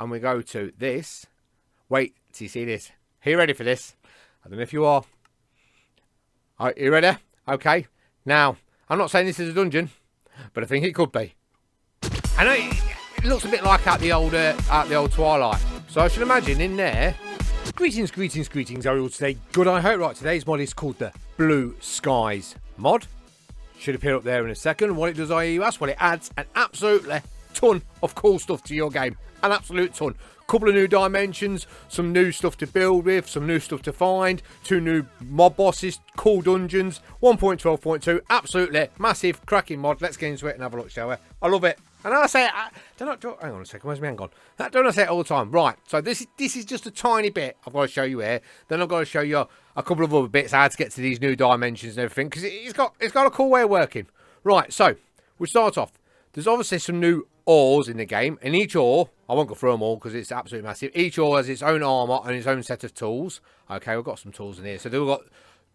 and we go to this. Wait till you see this. Are you ready for this? I don't know if you are. Are you ready? Okay. Now, I'm not saying this is a dungeon, but I think it could be. I know it looks a bit like out the old Twilight. So I should imagine in there. Greetings, how are you all today? Good, I hope. Right, today's mod is called the Blue Skies mod. Should appear up there in a second. What it does, I hear you ask? Well, it adds an absolutely ton of cool stuff to your game. An absolute ton. Couple of new dimensions, some new stuff to build with, some new stuff to find, 2 new mob bosses, cool dungeons, 1.12.2, absolutely massive, cracking mod. Let's get into it and have a look, shall we? I love it. And I say, hang on a second, where's my hand gone? Don't I say it all the time? Right, so this is just a tiny bit I've got to show you here. Then I've got to show you a couple of other bits, how to get to these new dimensions and everything, because it's got a cool way of working. Right, so we'll start off. There's obviously some new ores in the game, and each ore, I won't go through them all because it's absolutely massive. Each ore has its own armor and its own set of tools. Okay, we've got some tools in here. So we've got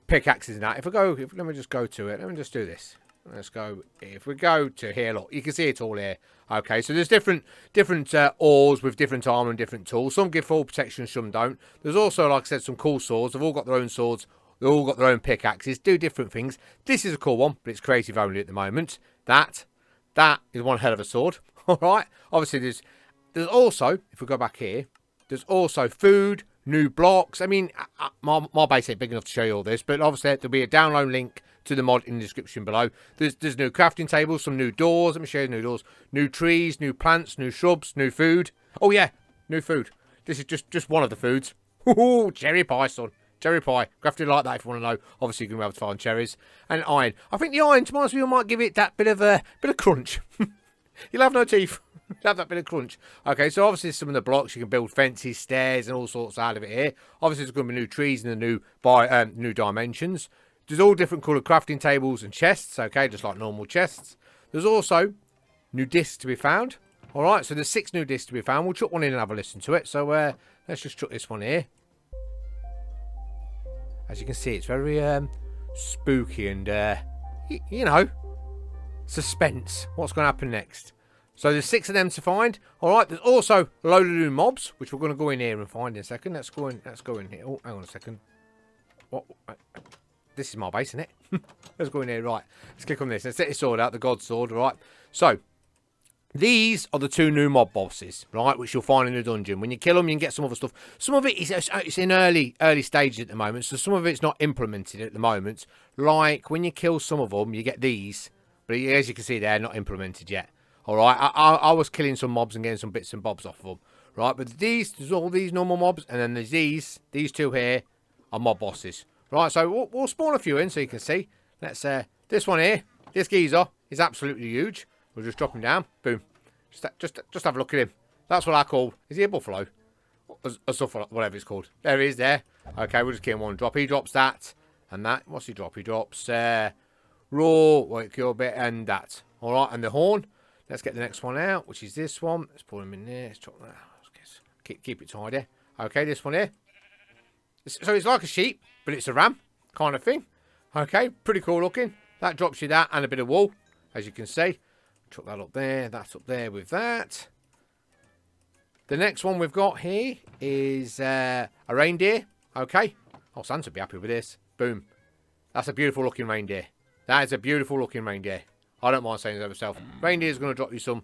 pickaxes and that. Let me just go to it. Let me just do this. Let's go. If we go to here, look, you can see it all here. Okay, so there's different ores with different armor and different tools. Some give full protection, some don't. There's also, like I said, some cool swords. They've all got their own swords. They've all got their own pickaxes. Do different things. This is a cool one, but it's creative only at the moment. That is one hell of a sword. All right. Obviously, there's also, if we go back here, there's also food, new blocks. I mean, my base ain't big enough to show you all this, but obviously there'll be a download link to the mod in the description below. There's new crafting tables, some new doors. Let me show you the new doors. New trees, new plants, new shrubs, new food. Oh yeah, new food. This is just one of the foods. Ooh, cherry pie, son. Cherry pie. Crafted like that if you want to know. Obviously, you're going to be able to find cherries. And iron. I think the iron, to be honest with you, might give it that bit of crunch. You'll have no teeth. You'll have that bit of crunch. Okay, so obviously some of the blocks, you can build fences, stairs, and all sorts out of it here. Obviously, there's going to be new trees and the new dimensions. There's all different coloured crafting tables and chests, okay, just like normal chests. There's also new discs to be found. All right, so there's 6 new discs to be found. We'll chuck one in and have a listen to it. So let's just chuck this one here. As you can see, it's very spooky and, you know, suspense. What's going to happen next? So there's 6 of them to find. All right, there's also a load of new mobs, which we're going to go in here and find in a second. Let's go in here. Oh, hang on a second. What? This is my base, isn't it? Let's go in here. Right, let's click on this. Let's set this sword out, the God Sword. Right, so these are the 2 new mob bosses, right, which you'll find in the dungeon. When you kill them, you can get some other stuff. Some of it is it's in early stages at the moment, so some of it's not implemented at the moment. Like when you kill some of them, you get these, but as you can see, they're not implemented yet. All right, I was killing some mobs and getting some bits and bobs off of them, right? But there's all these normal mobs, and then there's these 2 here are mob bosses, right? So we'll spawn a few in so you can see. Let's this one here, this geezer is absolutely huge. We'll just drop him down. Boom. Just have a look at him. That's what I call. Is he a buffalo? Or stuff, whatever it's called. There he is. There. Okay, we'll just give him one drop. He drops that and that. What's he drop? He drops raw. Wait, kill a bit and that. All right, and the horn. Let's get the next one out, which is this one. Let's put him in there. Let's drop that. Keep it tidy. Okay, this one here. So it's like a sheep, but it's a ram kind of thing. Okay, pretty cool looking. That drops you that and a bit of wool, as you can see. Chuck that up there. That's up there with that. The next one we've got here is a reindeer. Okay. Oh, Santa would be happy with this. Boom. That's a beautiful looking reindeer. That is a beautiful looking reindeer. I don't mind saying that myself. Reindeer's going to drop you some,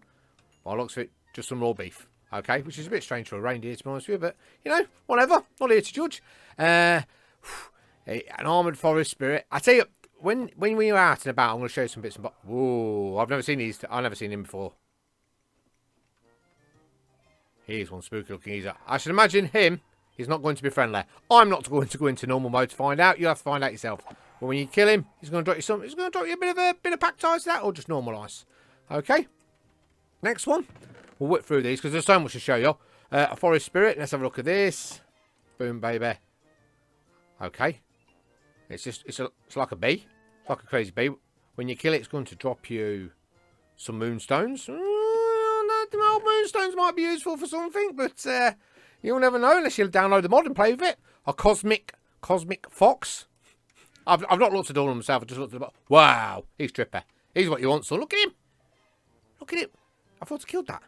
by the looks of it, just some raw beef. Okay, which is a bit strange for a reindeer, to be honest with you, but, you know, whatever. Not here to judge. An armoured forest spirit. I tell you, when we were out and about, I'm going to show you some bits and bobs. Whoa, I've never seen these. I've never seen him before. Here's one spooky looking geezer. I should imagine him is not going to be friendly. I'm not going to go into normal mode to find out. You'll have to find out yourself. But when you kill him, he's going to drop you some. He's going to drop you a bit of packed ice, that, or just normal ice. Okay. Next one. We'll whip through these because there's so much to show you. A forest spirit. Let's have a look at this. Boom, baby. Okay. It's like a bee. It's like a crazy bee. When you kill it, it's going to drop you some moonstones. Old moonstones might be useful for something, but you'll never know unless you download the mod and play with it. A cosmic fox. I've not looked at all of them myself. I just looked at the bottom. Wow, he's tripper. He's what you want. So look at him. Look at him. I thought I killed that.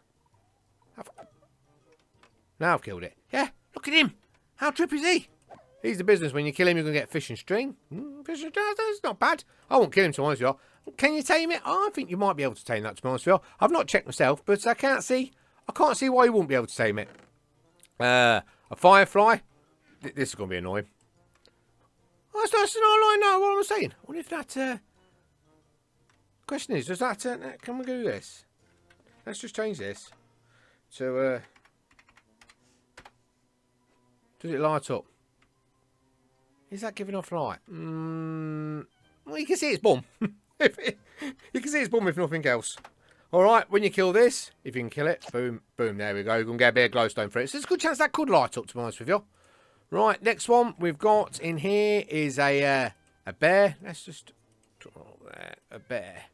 Now I've killed it. Yeah, look at him. How trip is he? He's the business. When you kill him, you're going to get fishing string. Fishing string, that's not bad. I won't kill him, to be honest with you. Can you tame it? I think you might be able to tame that, to be honest with you. I've not checked myself, but I can't see why you wouldn't be able to tame it. A firefly. This is going to be annoying. Oh, that's not annoying, no, what am I saying? I wonder if that... Question is, does that... can we do this? Let's just change this to... does it light up? Is that giving off light? Well, you can see its bum. You can see its bum if nothing else. Alright, when you kill this, if you can kill it, boom, boom, there we go. You're going to get a bit of glowstone for it. So there's a good chance that could light up, to be honest with you. Right, next one we've got in here is a bear. Let's just... a bear.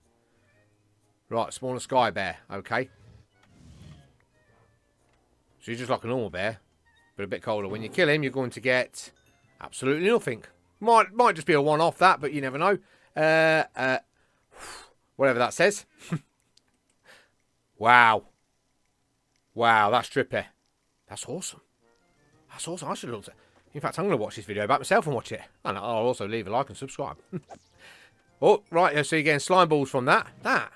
Right, smaller sky bear, okay. So he's just like a normal bear, but a bit colder. When you kill him, you're going to get absolutely nothing. Might just be a one-off that, but you never know. Whatever that says. Wow. Wow, that's trippy. That's awesome. That's awesome. I should have looked at it. In fact, I'm going to watch this video back myself and watch it. And I'll also leave a like and subscribe. Oh, right. So you're getting slime balls from that. That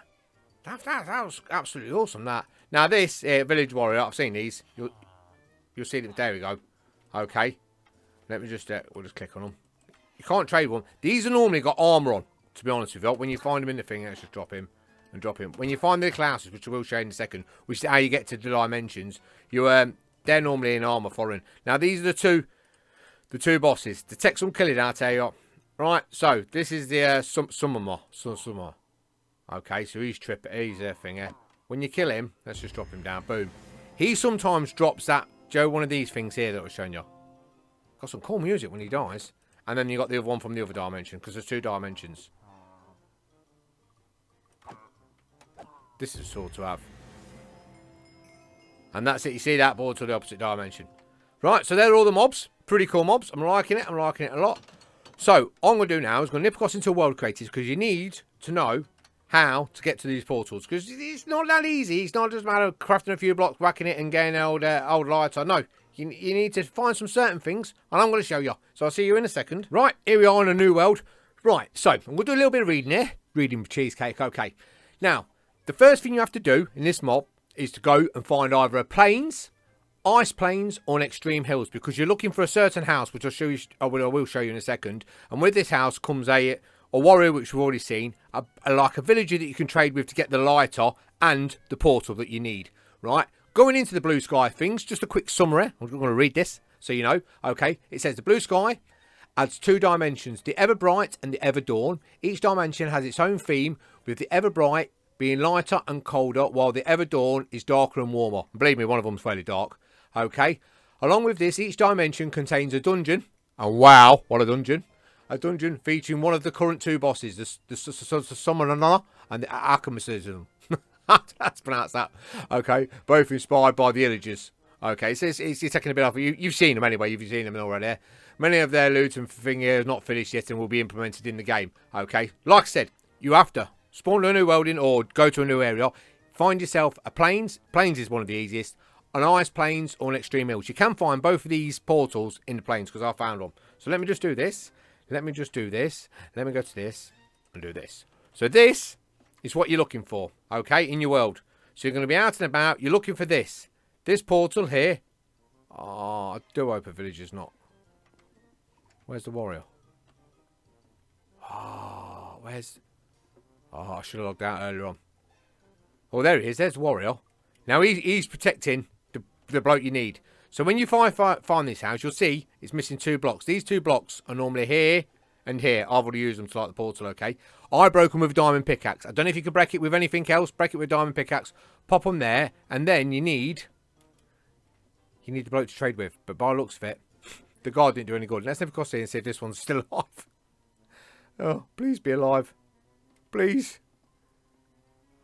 was absolutely awesome, that. Now, this Village Warrior, I've seen these. You'll see them. There we go. Okay. Let me just... we'll just click on them. You can't trade one. These are normally got armour on, to be honest with you. When you find them in the thing, let's just drop him. And drop him. When you find the classes, which I will show you in a second, which is how you get to the dimensions, they're normally in armour foreign. Now, these are the two bosses. To take some killing, I'll tell you. Right, so this is the Summer. Okay, so he's a thinger. When you kill him, let's just drop him down. Boom. He sometimes drops that, one of these things here that I was showing you. Got some cool music when he dies. And then you got the other one from the other dimension, because there's 2 dimensions. This is a sword to have. And that's it. You see that board to the opposite dimension. Right, so they're all the mobs. Pretty cool mobs. I'm liking it. I'm liking it a lot. So, all I'm going to do now is going to nip across into World Creators, because you need to know how to get to these portals. Because it's not that easy. It's not just a matter of crafting a few blocks, whacking it, and getting old lighter. No, you need to find some certain things, and I'm going to show you. So I'll see you in a second. Right, here we are in a new world. Right, so I'm going to do a little bit of reading here. Reading cheesecake, okay. Now, the first thing you have to do in this mob is to go and find either a plains, ice plains, or an extreme hills, because you're looking for a certain house, which I will show you in a second. And with this house comes a warrior, which we've already seen, like a villager that you can trade with to get the lighter and the portal that you need. Right, going into the blue sky things, just a quick summary. I'm going to read this so you know. Okay, it says the blue sky adds 2 dimensions, the Everbright and the Everdawn. Each dimension has its own theme, with the Everbright being lighter and colder, while the Everdawn is darker and warmer. And believe me, one of them's fairly dark. Okay. Along with this, each dimension contains a dungeon. And wow, what a dungeon. A dungeon featuring one of the current 2 bosses, the Summoner and the Alchemist. That's pronounced that. Okay. Both inspired by the Illagers. Okay, so it's taking a bit off. You've seen them anyway. You've seen them already. Many of their loot and thing here is not finished yet and will be implemented in the game. Okay. Like I said, you have to spawn a new world in or go to a new area. Find yourself a plains. Plains is one of the easiest. An ice plains or an extreme hills. You can find both of these portals in the plains because I found one. So let me just do this. Let me just do this. Let me go to this and do this. So this is what you're looking for, okay, in your world. So you're going to be out and about. You're looking for this. This portal here. Oh, I do hope a villager's not. Where's the warrior? Oh, where's... Oh, I should have logged out earlier on. Oh, there he is. There's the warrior. Now, he's protecting the bloke you need. So when you find this house, you'll see it's missing 2 blocks. These 2 blocks are normally here and here. I've already used them to light the portal, okay? I broke them with a diamond pickaxe. I don't know if you can break it with anything else. Break it with a diamond pickaxe. Pop them there. And then you need the bloke to trade with. But by the looks of it, the guard didn't do any good. Let's never cross here and see if this one's still alive. Oh, please be alive. Please.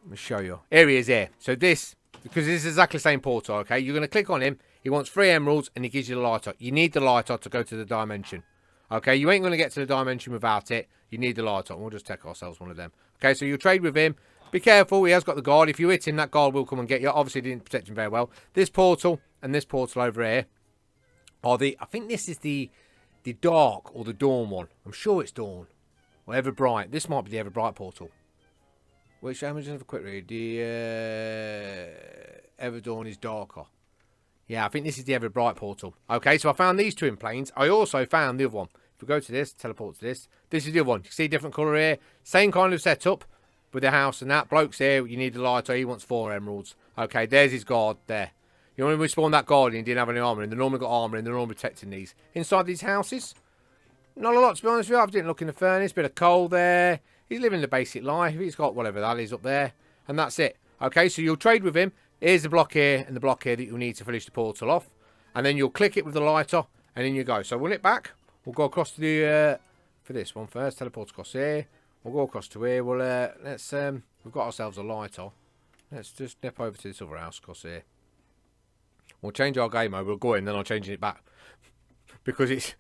Let me show you. Here he is here. So this, because this is exactly the same portal, okay? You're going to click on him. He wants 3 emeralds and he gives you the lighter. You need the lighter to go to the dimension. Okay, you ain't going to get to the dimension without it. You need the lighter. We'll just take ourselves one of them. Okay, so you trade with him. Be careful. He has got the guard. If you hit him, that guard will come and get you. Obviously, he didn't protect him very well. This portal and this portal over here are the... I think this is the dark or the dawn one. I'm sure it's dawn. Or Everbright. This might be the Everbright portal. Which, let me just have a quick read. The Everdawn is darker. Yeah, I think this is the Everbright portal. Okay, so I found these two in planes. I also found the other one. If we go to this, teleport to this. This is the other one. You see different colour here. Same kind of setup with the house and that. Bloke's here. You need the lighter. He wants 4 emeralds. Okay, there's his guard there. You know when we spawned that guardian, didn't have any armour in. They normally got armour in. They're normally protecting these. Inside these houses, not a lot to be honest with you. I didn't look in the furnace. Bit of coal there. He's living the basic life. He's got whatever that is up there. And that's it. Okay, so you'll trade with him. Here's the block here and the block here that you'll need to finish the portal off. And then you'll click it with the lighter and in you go. So we'll nip back. We'll go across to the... for this one first. Teleport across here. We'll go across to here. We'll... let's... we've got ourselves a lighter. Let's just nip over to this other house across here. We'll change our game mode. We'll go in, then I'll change it back. Because it's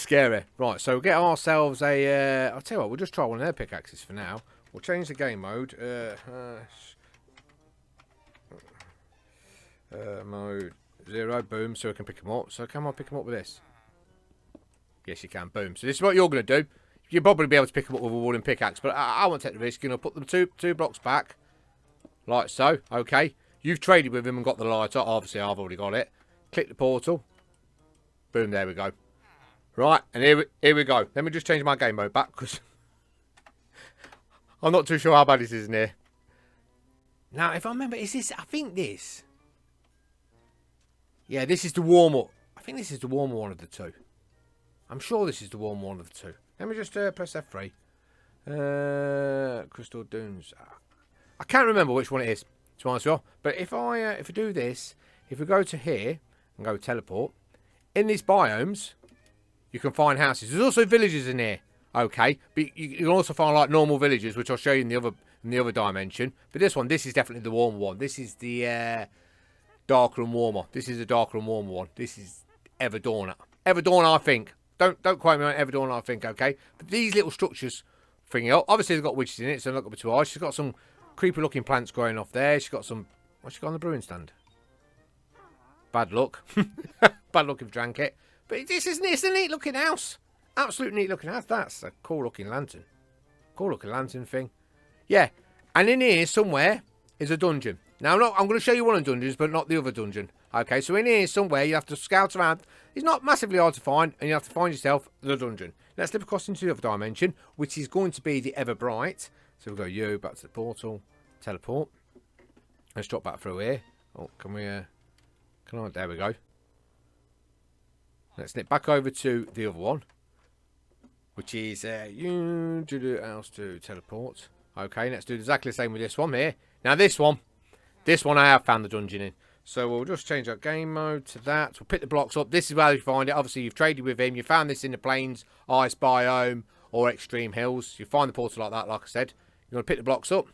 scary. Right, so we'll get ourselves a... I'll tell you what, we'll just try one of their pickaxes for now. We'll change the game mode. Mode 0, boom, so we can pick them up. So can I pick them up with this? Yes, you can, boom. So this is what you're going to do. You'll probably be able to pick them up with a wooden pickaxe, but I won't take the risk. You're going to put them two blocks back, like so, okay. You've traded with him and got the lighter. Obviously, I've already got it. Click the portal. Boom, there we go. Right, and here we go. Let me just change my game mode back, because I'm not too sure how bad this is in here. Now, if I remember, is this... I think this... Yeah, this is the warm-up. I think this is the warmer one of the two. I'm sure this is the warmer one of the two. Let me just press F3. Crystal Dunes. I can't remember which one it is, to be honest with you. But if I do this, if we go to here and go teleport, in these biomes, you can find houses. There's also villages in here, okay? But you can also find like normal villages, which I'll show you in the other dimension. But this one, this is definitely the warmer one. This is the darker and warmer. This is the darker and warmer one. This is Everdawn. Everdawn, I think. Don't quote me on Everdawn, I think, okay? But these little structures thingy up. Obviously, they've got witches in it, so don't look up too hard. She's got some creepy looking plants growing off there. She's got some... What's she got on the brewing stand? Bad luck. Bad luck if you drank it. But this is it's a neat looking house. Absolute neat looking house. That's a cool looking lantern. Cool looking lantern thing. Yeah. And in here somewhere is a dungeon. Now, I'm going to show you one of the dungeons, but not the other dungeon. Okay, so in here somewhere, you have to scout around. It's not massively hard to find, and you have to find yourself the dungeon. Let's slip across into the other dimension, which is going to be the Everbright. So we'll go back to the portal, teleport. Let's drop back through here. Oh, can we... there we go. Let's nip back over to the other one, which is you do else to teleport. Okay, let's do exactly the same with this one here. Now this one I have found the dungeon in. So we'll just change our game mode to that. We'll pick the blocks up. This is where you find it. Obviously, you've traded with him. You found this in the plains, ice biome, or extreme hills. You find the portal like that, like I said. You're going to pick the blocks up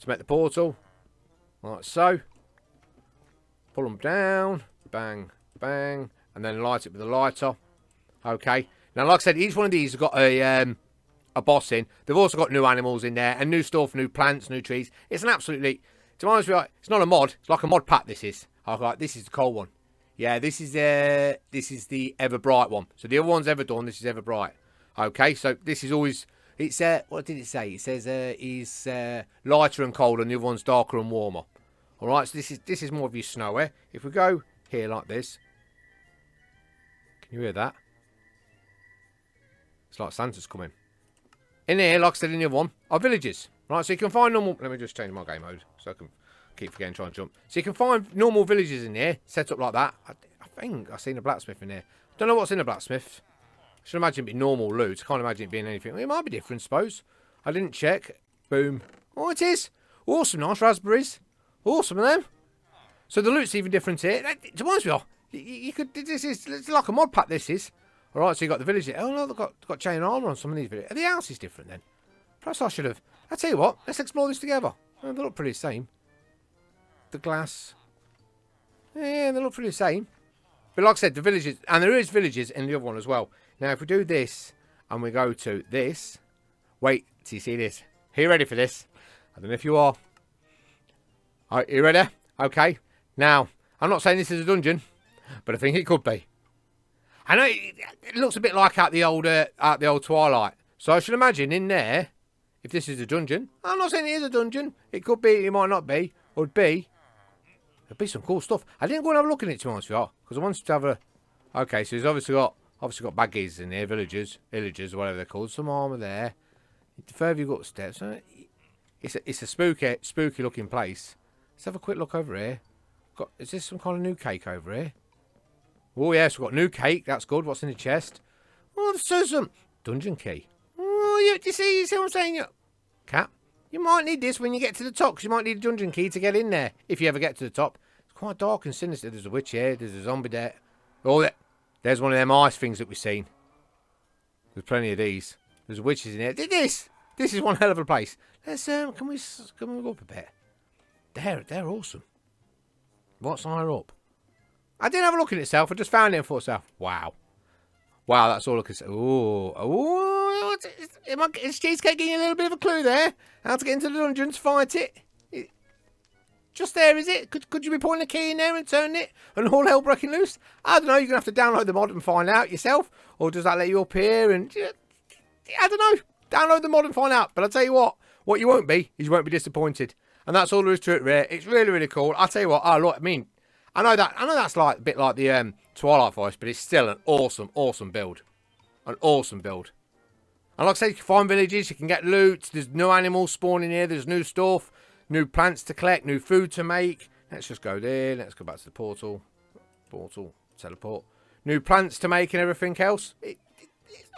to make the portal. Like so. Pull them down. Bang, bang. And then light it with a lighter. Okay. Now, like I said, each one of these has got a boss in. They've also got new animals in there. And new stuff, new plants, new trees. It's an absolutely... To be honest with you, it's not a mod. It's like a mod pack, this is. Like, this is the coal one. Yeah, this is the Everbright one. So the other one's Everdawn. This is Everbright. Okay, so this is always... It's, what did it say? It says is lighter and colder, and the other one's darker and warmer. All right, so this is more of your snow, eh? If we go here like this... Can you hear that? It's like Santa's coming. In here, like I said in the other one, are villages. Right, so you can find normal... Let me just change my game mode so I can keep forgetting trying to jump. So you can find normal villages in here, set up like that. I think I've seen a blacksmith in here. Don't know what's in a blacksmith. I should imagine it be normal loot. I can't imagine it being anything. Well, it might be different, I suppose. I didn't check. Boom. Oh, it is. Awesome, nice raspberries. Awesome of them. So the loot's even different here. To be honest with you could... It's like a mod pack, this is. All right, so you got the villages. Oh, no, they've got chain armour on some of these villages. Are the houses different, then? Perhaps I should have... I'll tell you what, let's explore this together. Oh, they look pretty the same. The glass. Yeah, they look pretty the same. But like I said, the villages, and there is villages in the other one as well. Now, if we do this, and we go to this. Wait, till you see this. Are you ready for this? I don't know if you are. Are you ready? Okay. Now, I'm not saying this is a dungeon, but I think it could be. I know it looks a bit like out the old Twilight. So I should imagine in there, if this is a dungeon, I'm not saying it is a dungeon. It could be, it might not be, or it'd be. There'd be some cool stuff. I didn't go and have a look at it, to be honest with you, because I wanted to have a. Okay, so he's obviously got bad geezers in here, Illagers, or whatever they're called. Some armour there. The further you go upstairs, it's a spooky looking place. Let's have a quick look over here. Is this some kind of new cake over here? Oh yes, we've got new cake. That's good. What's in the chest? Oh, there's some dungeon key. Oh, you see what I'm saying? Cat, you might need this when you get to the top, because you might need a dungeon key to get in there if you ever get to the top. It's quite dark and sinister. There's a witch here. There's a zombie there. Oh, there's one of them ice things that we've seen. There's plenty of these. There's witches in here. This is one hell of a place. Let's can we go up a bit? They're awesome. What's higher up? I didn't have a look at it itself. I just found it and thought itself, wow. Wow, that's all I can say. Ooh. Is Cheesecake giving you a little bit of a clue there? How to get into the dungeons, fight it? Just there, is it? Could you be putting a key in there and turning it and all hell breaking loose? I don't know. You're going to have to download the mod and find out yourself. Or does that let you up here? And I don't know. Download the mod and find out. But I'll tell you what you won't be is you won't be disappointed. And that's all there is to it, Rare. It's really, really cool. I'll tell you what. Oh, look, I know that's like a bit like the Twilight Force, but it's still an awesome build. An awesome build. And like I said, you can find villages, you can get loot, there's new animals spawning here, there's new stuff, new plants to collect, new food to make. Let's just go there, let's go back to the portal. Teleport. New plants to make and everything else. It's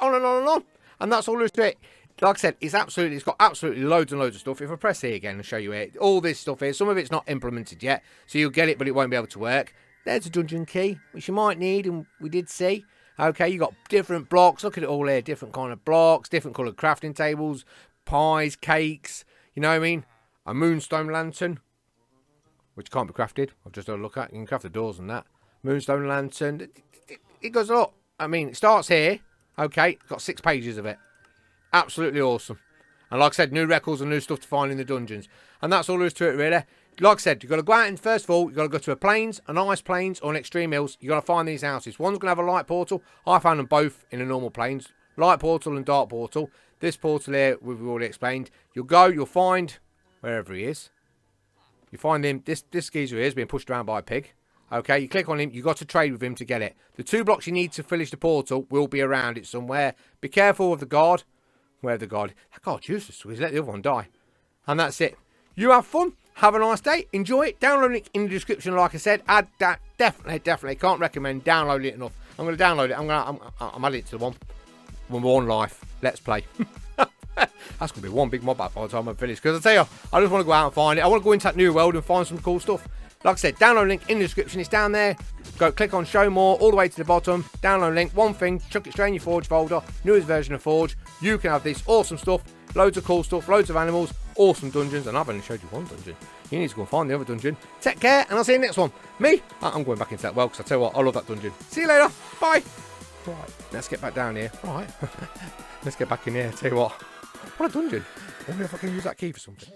on and on and on. And that's all there is to it. Like I said, it's got absolutely loads and loads of stuff. If I press here again and show you it, all this stuff here, some of it's not implemented yet, so you'll get it, but it won't be able to work. There's a dungeon key, which you might need, and we did see. Okay, you got different blocks. Look at it all here, different kind of blocks, different coloured crafting tables, pies, cakes. You know what I mean? A Moonstone Lantern, which can't be crafted. I've just had a look at. You can craft the doors and that. Moonstone Lantern. It goes a lot. I mean, it starts here. Okay, got 6 pages of it. Absolutely awesome. And like I said, new records and new stuff to find in the dungeons. And that's all there is to it, really. Like I said, you've got to go out and first of all, you've got to go to a plains, an ice plains, or an extreme hills. You've got to find these houses. One's going to have a light portal. I found them both in a normal plains. Light portal and dark portal. This portal here, we've already explained. You'll go, you'll find wherever he is. You find him, this geezer here is being pushed around by a pig. Okay, you click on him, you've got to trade with him to get it. The 2 blocks you need to finish the portal will be around it somewhere. Be careful of the guard. Where the guard? That guard's useless, so he's let the other one die. And that's it. You have fun. Have a nice day. Enjoy it. Download it in the description, like I said. Add that. Definitely. Can't recommend. Download it enough. I'm going to download it. I'm adding it to the one life. Let's play. That's going to be one big mob by the time I'm finished. Because I tell you, I just want to go out and find it. I want to go into that new world and find some cool stuff. Like I said, download link in the description. It's down there. Go click on show more all the way to the bottom. Download link. One thing. Chuck it straight in your Forge folder. Newest version of Forge. You can have this awesome stuff. Loads of cool stuff. Loads of animals. Awesome dungeons. And I've only showed you one dungeon. You need to go and find the other dungeon. Take care. And I'll see you in the next one. Me, I'm going back into that well because I tell you what, I love that dungeon. See you later. Bye. Right. Let's get back down here. Right. Let's get back in here. Tell you what a dungeon. I wonder if I can use that key for something.